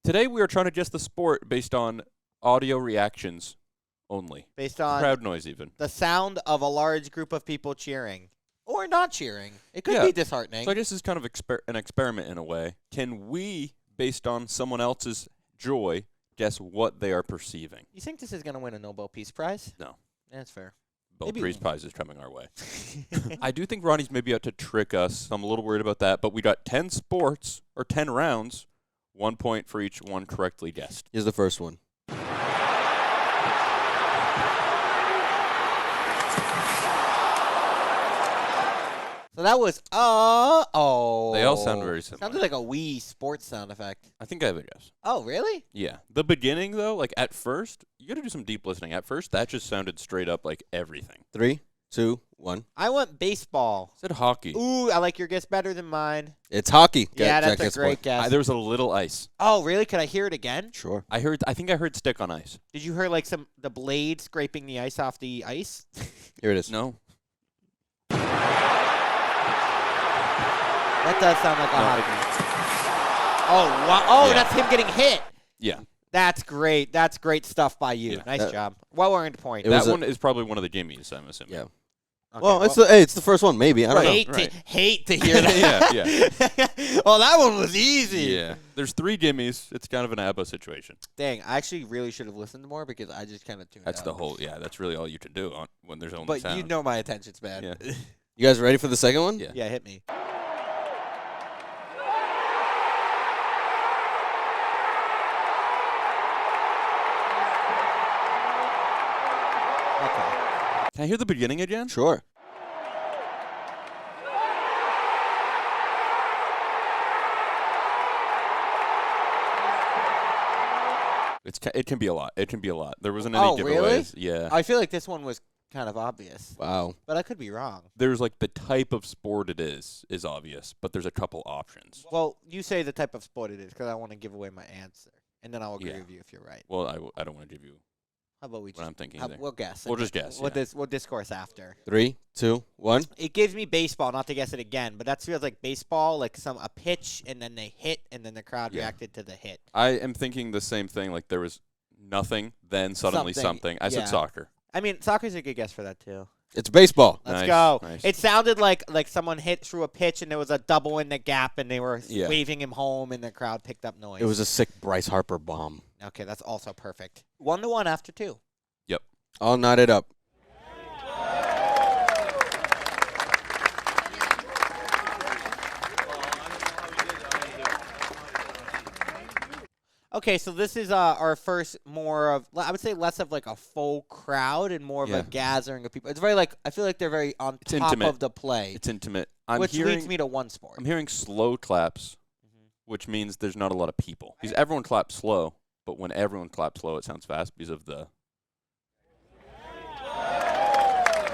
Today we are trying to guess the sport based on audio reactions only. Based on Crowd noise even. the sound of a large group of people cheering. Or not cheering. It could Yeah. be disheartening. So I guess it's kind of an experiment in a way. Can we, based on someone else's joy, guess what they are perceiving? You think this is going to win a Nobel Peace Prize? No. That's fair. Both Maybe Peace we- Prize is coming our way. I do think Ronnie's maybe out to trick us. I'm a little worried about that. But we got 10 sports, or 10 rounds, 1 point for each one correctly guessed. Here's the first one. So that was, oh. They all sound very similar. Sounded like a Wii sports sound effect. I think I have a guess. Oh, really? Yeah. The beginning, though, like at first, you got to do some deep listening. At first, that just sounded straight up like everything. 3, 2, 1. I went baseball. It said hockey. Ooh, I like your guess better than mine. It's hockey. Yeah, Jack that's gets a great one. guess. There was a little ice. Oh, really? Could I hear it again? Sure. I think I heard stick on ice. Did you hear like the blade scraping the ice off the ice? Here it is. No. That does sound like a No, hockey. Oh, wow. Oh, Yeah. that's him getting hit. Yeah. That's great. That's great stuff by you. Yeah. Nice job. Well-earned point. It That was a- one is probably one of the gimmies, I'm assuming. Yeah. Okay, Well, it's the first one, maybe. I don't know. hate to hear that. Yeah, Well, that one was easy. Yeah. There's 3 gimmies. It's kind of an ABBA situation. Dang, I actually really should have listened more because I just kind of tuned That's out. the whole, that's really all you can do when there's only But sound. you know my attention span. Yeah. You guys ready for the second one? Yeah. Yeah, hit me. Okay. Can I hear the beginning again? Sure. It can be a lot. It can be a lot. There wasn't any Oh, giveaways. really? Yeah. I feel like this one was kind of obvious, Wow. but I could be wrong. There's like the type of sport it is obvious, but there's a couple options. Well, you say the type of sport it is because I want to give away my answer, and then I'll agree Yeah. with you if you're right. Well, I don't want to give you How about we what just I'm thinking. how- either. we'll guess. We'll just guess. We'll, yeah. we'll discourse after. 3, 2, 1. It gives me baseball, not to guess it again, but that feels like baseball, like a pitch, and then they hit, and then the crowd Yeah. reacted to the hit. I am thinking the same thing. Like there was nothing, then suddenly something. I yeah. said soccer. I mean, soccer's a good guess for that too. It's baseball. Let's Nice, go. nice. It sounded like someone hit through a pitch, and there was a double in the gap, and they were Yeah. waving him home, and the crowd picked up noise. It was a sick Bryce Harper bomb. Okay, that's also perfect. 1-1 after 2. All knotted up. Okay, so this is our first more of, I would say, less of like a full crowd and more of Yeah. a gathering of people. It's very like, I feel like they're very on It's top intimate. of the play, It's intimate. I'm which hearing, leads me to one sport. I'm hearing slow claps, which means there's not a lot of people. Because everyone claps slow, but when everyone claps slow, it sounds fast because of the.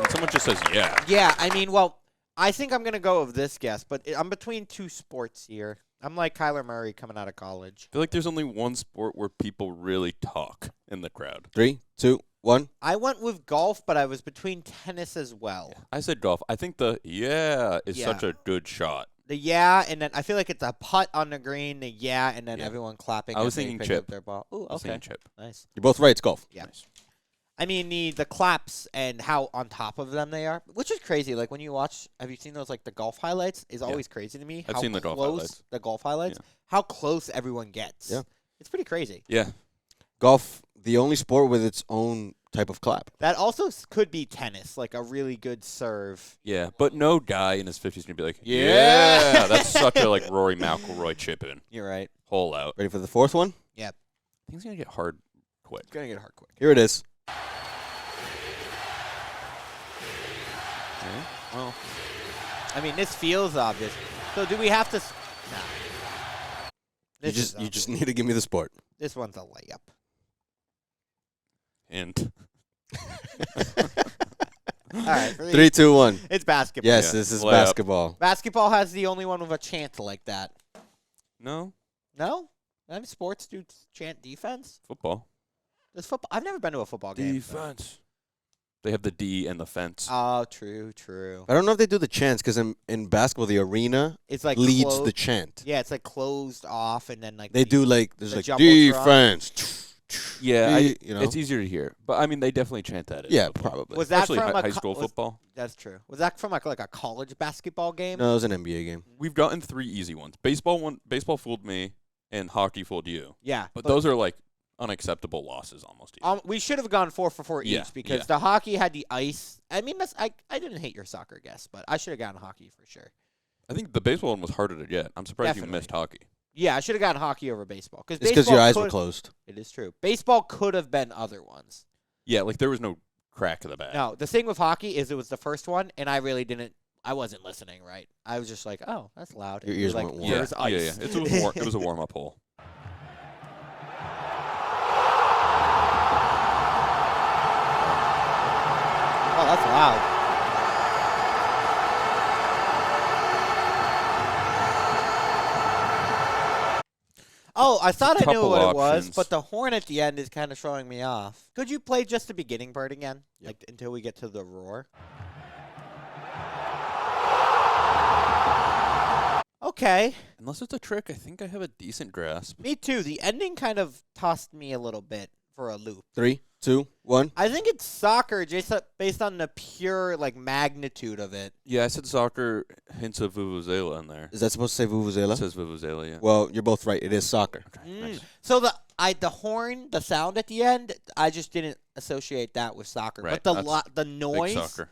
When someone just says yeah. Yeah, I mean, well, I think I'm going to go with this guess, but I'm between two sports here. I'm like Kyler Murray coming out of college. I feel like there's only one sport where people really talk in the crowd. 3, 2, 1. I went with golf, but I was between tennis as well. I said golf. I think the yeah is Yeah. such a good shot. The yeah, and then I feel like it's a putt on the green, the yeah, and then Yeah. everyone clapping. I was as they thinking pick chip. up their ball. Ooh, I was okay, saying chip. nice. You're both right. It's golf. Yeah. Nice. I mean the claps and how on top of them they are, which is crazy. Like when you watch, have you seen those like the golf highlights? Is always crazy to me. I've how seen the golf close highlights. the golf highlights. How close everyone gets. Yeah. It's pretty crazy. Yeah. Golf, the only sport with its own type of clap. That also could be tennis, like a really good serve. Yeah, but no guy in his 50s gonna be like, Yeah. That's such a like Rory McIlroy chip in, You're right. hole out. Ready for the fourth one? Things gonna get hard quick. It's gonna get hard quick. Here it is. Okay. Well, I mean, this feels obvious. So do we have to? Nah. You This is just obvious. need to give me the sport. This one's a layup. and All right. 3, 2, 1. It's basketball. Yes, Yeah. this is Layup. basketball. Basketball has the only one with a chant like that. no No? Any sports do chant defense? football. There's football. I've never been to a football game. Defense. They have the D and the fence. Oh, true. I don't know if they do the chants because in basketball the arena It's like leads the chant. Yeah, it's like closed off, and then like They the- do like there's the like Jumbotron. defense. Yeah, you know. it's easier to hear. But, I mean, they definitely chant that. in Yeah, football. probably. Was that Especially from a high school was- football. That's true. Was that from like a college basketball game? No, it was an NBA game. We've gotten 3 easy ones. Baseball fooled me, and hockey fooled you. Yeah, But those are, like, unacceptable losses almost. we should have gone 4 for 4 each Yeah, because yeah. the hockey had the ice. I mean, I didn't hate your soccer guess, but I should have gotten hockey for sure. I think the baseball one was harder to get. I'm surprised Definitely. you missed hockey. Yeah, I should have gotten hockey over baseball It's because your eyes were closed. It is true. Baseball could have been other ones. Yeah, like there was no crack of the bat. No, the thing with hockey is it was the first one, and I really didn't. I wasn't listening right. I was just like, "Oh, that's loud." Your And you were ears like, went warm. Yeah, "There's yeah, ice." yeah. It was a warm up hole. Oh, that's loud. Oh, I thought I knew Couple what it was, options. but the horn at the end is kind of throwing me off. Could you play just the beginning part again? Yep. Like until we get to the roar? Okay. Unless it's a trick, I think I have a decent grasp. Me too. The ending kind of tossed me a little bit for a loop. 3, 2, 1. I think it's soccer just based on the pure like magnitude of it. Yeah, I said soccer, hints of Vuvuzela in there. Is that supposed to say It Vuvuzela? says Vuvuzela, yeah. Well, you're both right. It is soccer. Okay, Mm. nice. So the horn, the sound at the end, I just didn't associate that with soccer. Right, But that's the Big noise soccer.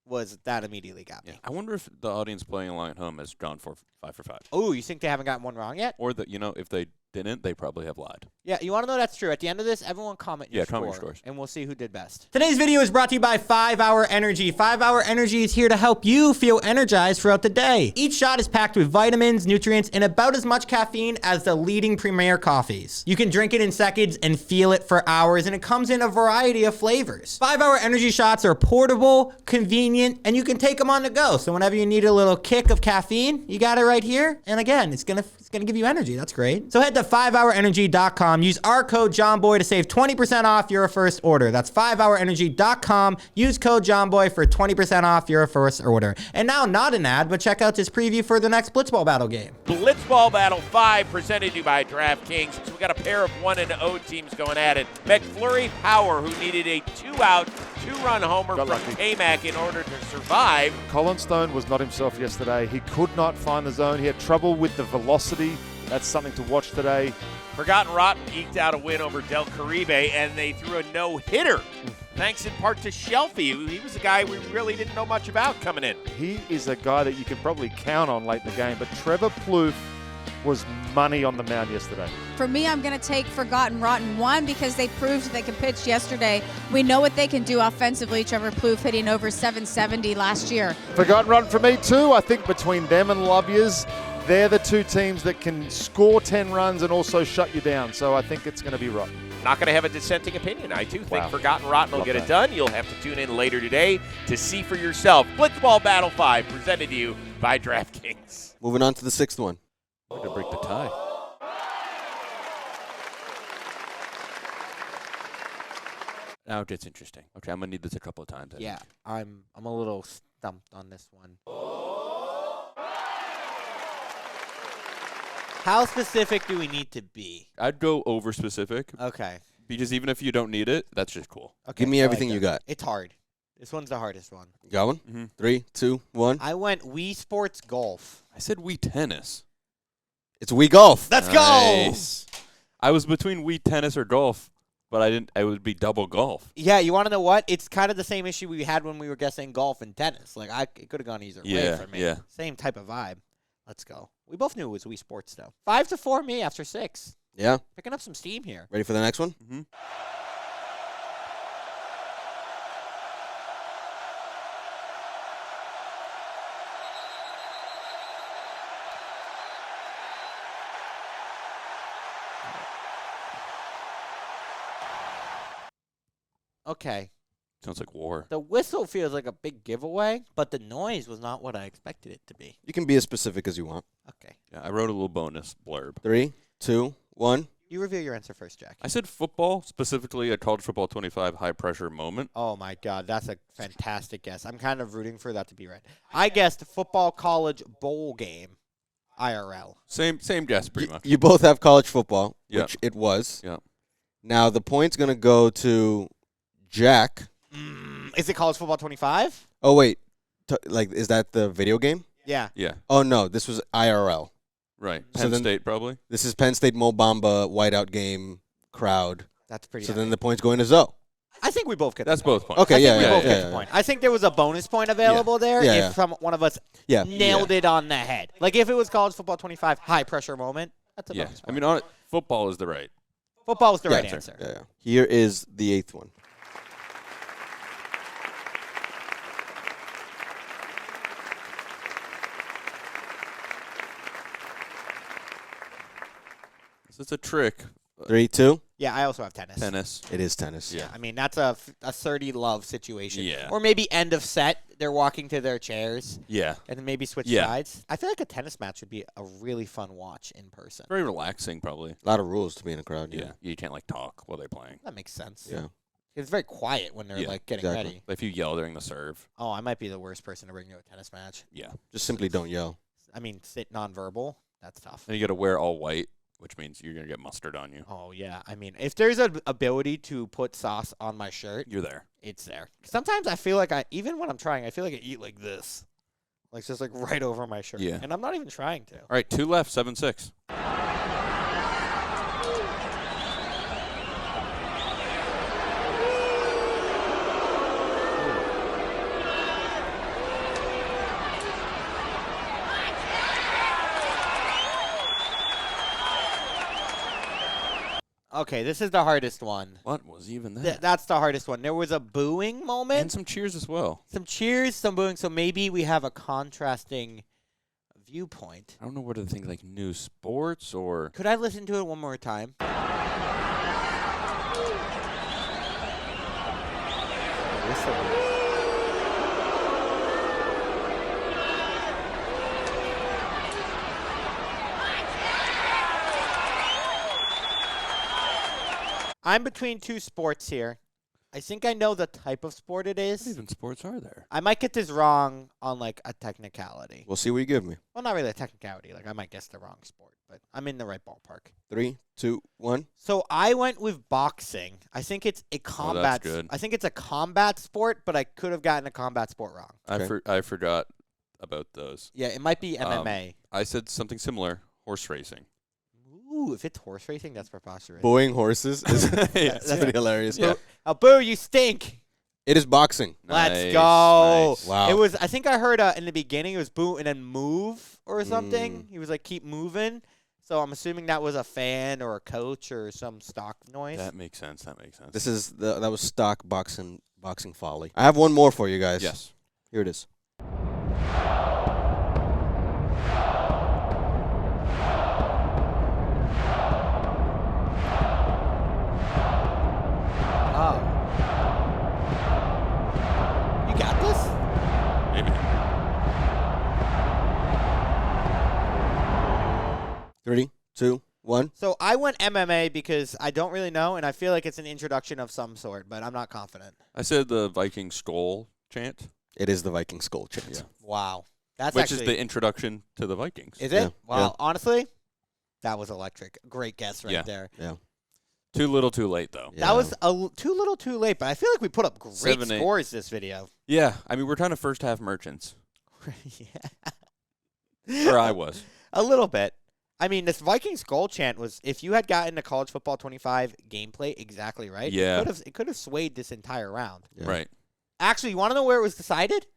was that immediately got me. Yeah. I wonder if the audience playing along at home has gone for 5 for 5. Oh, you think they haven't gotten one wrong yet? Or that, if they didn't, they probably have lied. Yeah, you want to know that's true. At the end of this, everyone comment your Yeah, score, comment your scores. and we'll see who did best. Today's video is brought to you by 5 Hour Energy. 5 Hour Energy is here to help you feel energized throughout the day. Each shot is packed with vitamins, nutrients, and about as much caffeine as the leading premier coffees. You can drink it in seconds and feel it for hours, and it comes in a variety of flavors. 5 Hour Energy shots are portable, convenient, and you can take them on the go. So whenever you need a little kick of caffeine, you got it right here. And again, it's gonna give you energy. That's great. So head to 5hourenergy.com. Use our code JOHNBOY to save 20% off your first order. That's 5hourenergy.com. Use code JOHNBOY for 20% off your first order. And now, not an ad, but check out this preview for the next Blitzball Battle game. Blitzball Battle 5 presented to you by DraftKings. So we got a pair of 1-0 teams going at it. McFlurry Power, who needed a 2-out, 2-run homer Got from lucky. K-Mac in order to survive. Colin Stone was not himself yesterday. He could not find the zone. He had trouble with the velocity. That's something to watch today. Forgotten Rotten eked out a win over Del Caribe, and they threw a no-hitter. Thanks in part to Shelfie. He was a guy we really didn't know much about coming in. He is a guy that you can probably count on late in the game, but Trevor Plouffe was money on the mound yesterday. For me, I'm going to take Forgotten Rotten. One, because they proved they could pitch yesterday. We know what they can do offensively. Trevor Plouffe hitting over 770 last year. Forgotten Run for me too. I think between them and Loviers, they're the two teams that can score 10 runs and also shut you down. So I think it's going to be Rotten. Not going to have a dissenting opinion. I too think Wow. Forgotten Rotten will Love get it that. done. You'll have to tune in later today to see for yourself. Blitzball Battle 5 presented to you by DraftKings. Moving on to the 6th one. Way to break the tie. Now it gets interesting. Okay, I'm going to need this a couple of times. I Yeah, think. I'm a little stumped on this one. How specific do we need to be? I'd go over specific Okay. because even if you don't need it, that's just cool. Okay. Give me go ahead, everything you then. got. It's hard. This one's the hardest one. You got one? Mhm. 3, 2, 1. I went Wii Sports Golf. I said Wii Tennis. It's Wii Golf. Let's Nice. I was between Wii Tennis or golf, but I didn't. It would be double golf. Yeah, you want to know what? It's kind of the same issue we had when we were guessing golf and tennis. Like, it could have gone either way Yeah, for me. yeah. Same type of vibe. Let's go. We both knew it was Wii Sports, though. 5-4 me after 6. Yeah. Picking up some steam here. Ready for the next one? Mm-hmm. Okay. Sounds like war. The whistle feels like a big giveaway, but the noise was not what I expected it to be. You can be as specific as you want. Okay. Yeah, I wrote a little bonus blurb. 3, 2, 1. You reveal your answer first, Jack. I said football, specifically a college football 25 high pressure moment. Oh my God, that's a fantastic guess. I'm kind of rooting for that to be right. I guessed football college bowl game, IRL. Same guess, pretty much. You both have college football, Yeah. which it was. Yeah. Now the point's gonna go to Jack. Is it college football 25? Oh wait, is that the video game? Yeah. Yeah, Oh no, this was IRL. right. So Penn then- State, probably. This is Penn State Mo Bamba whiteout game crowd. That's pretty. So then epic. the point's going to Zoe. I think we both get. That's the point. both points. Okay, I think yeah, we yeah, both yeah, get yeah, the yeah. point. I think there was a bonus point available there Yeah, if yeah. some one of us Yeah. nailed it on the head. Like if it was college football 25 high pressure moment. That's a Yeah. bonus I point. mean, on it, football is the right. Football was the Yeah, right sure. answer. Yeah. Here is the 8th one. It's a trick. 3, 2. Yeah, I also have tennis. Tennis. It is tennis. Yeah. I mean, that's a 30 love situation. Yeah. Or maybe end of set, they're walking to their chairs Yeah. and then maybe switch Yeah. sides. I feel like a tennis match would be a really fun watch in person. Very relaxing, probably. A lot of rules to be in a crowd. Yeah. You can't like talk while they're playing. That makes sense. Yeah. It's very quiet when they're Yeah, like getting exactly. ready. If you yell during the serve. Oh, I might be the worst person to bring to a tennis match. Yeah. Just simply don't yell. I mean, sit nonverbal. That's tough. And you got to wear all white, which means you're going to get mustard on you. Oh yeah. I mean, if there's an ability to put sauce on my shirt, You're there. it's there. Sometimes I feel like even when I'm trying, I feel like I eat like this, like just like right over my shirt. Yeah. And I'm not even trying to. All right, 2 left, 7-6. Okay, this is the hardest one. What was even that? That's the hardest one. There was a booing moment, And some cheers as well. some cheers, some booing. So maybe we have a contrasting viewpoint. I don't know what to think, like new sports or. Could I listen to it one more time? Listen. I'm between two sports here. I think I know the type of sport it What is. even sports are there? I might get this wrong on like a technicality. We'll see what you give me. Well, not really a technicality. Like I might guess the wrong sport, but I'm in the right ballpark. 3, 2, 1. So I went with boxing. I think it's a combat. good. I think it's a combat sport, but I could have gotten a combat sport wrong. Okay. I forgot about those. Yeah, it might be Um, MMA. I said something similar. Horse racing. Ooh, if it's horse racing, that's preposterous. Booing horses is Yeah. that's pretty hilarious. Yeah. Oh, boo! You stink. It is boxing. Let's Nice, go. nice. Wow. It was. I think I heard in the beginning it was boo and then move or something. Mm. He was like keep moving. So I'm assuming that was a fan or a coach or some stock noise. That makes sense. That makes sense. This is that was stock boxing folly. I have one more for you guys. Yes. Here it is. Oh. You got this? Maybe. 3, 2, 1. So I went MMA because I don't really know, and I feel like it's an introduction of some sort, but I'm not confident. I said the Viking skull chant, It is the Viking skull chant. Yeah. Wow. That's which actually, is the introduction to the Vikings. Is it? Yeah, Wow. yeah. Honestly, that was electric. Great guess right Yeah. there. Too little, too late, though. Yeah. That was too little, too late, but I feel like we put up great 7-8. scores this video. Yeah, I mean, we're kind of first half merchants. yeah. Or I was. A little bit. I mean, this Vikings goal chant was, if you had gotten the college football 25 gameplay exactly right, Yeah. it could have swayed this entire round. Yeah. Right. Actually, you want to know where it was decided?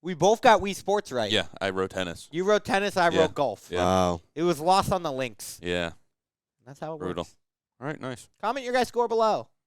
We both got Wii Sports right. Yeah, I wrote tennis. You wrote tennis, I Yeah. wrote golf. Yeah. Wow. It was lost on the links. Yeah. That's how it Brutal. works. All right, nice. Comment your guys' score below.